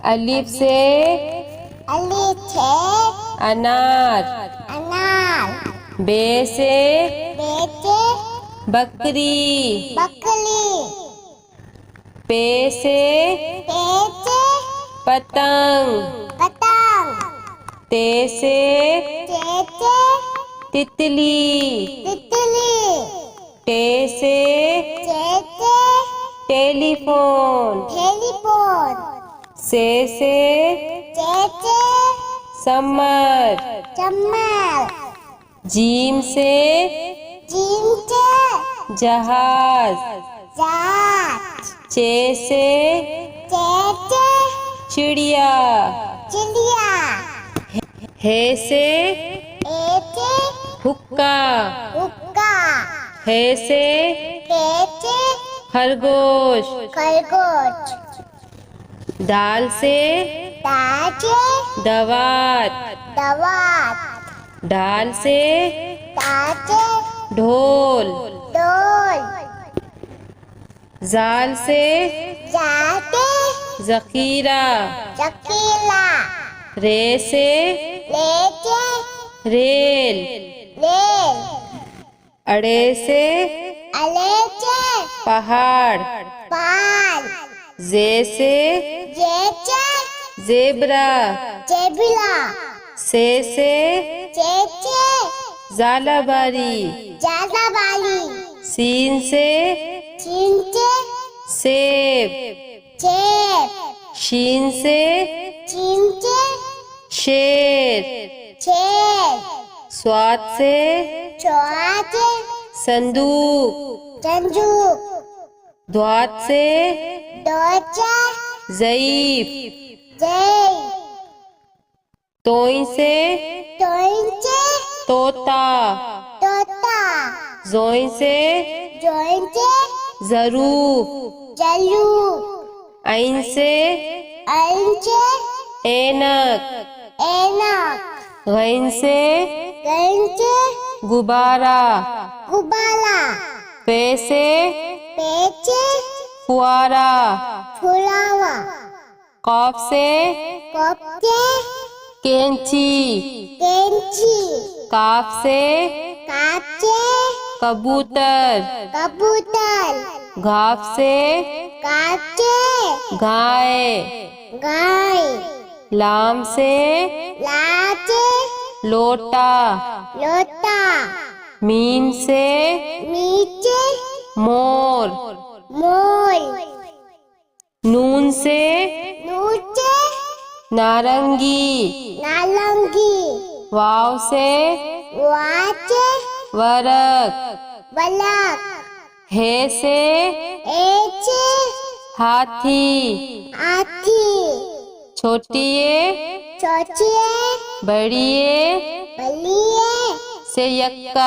अलिफ से अनार। बे से बकरी। पे से पतंग। ते से तितली। टे से टेलीफोन। से समर। जीम से जहाज। चे से चिड़िया। हे से हुक्का। हे से खरगोश। दाल से दवात। डाल से ढोल। जाल से जखीरा। रे से रेल। अड़े से पहाड़। जे से जेबरा। से जालाबारी। सीन से सेब। शीन से शेर। स्वाद से संदूक। द्वात से ज़ईफ। तोई से तोता। जोई से ज़रूफ। ऐन से ऐनक। गैन से गुब्बारा। पे से फुआरा। कॉफ से कैंची। काफ से कबूतर। घाफ से गाय। लाम से लोटा। मीम से मोर। नून से नारंगी। वाव से वरक। हे से हाथी। छोटिए बड़िए से यक्का।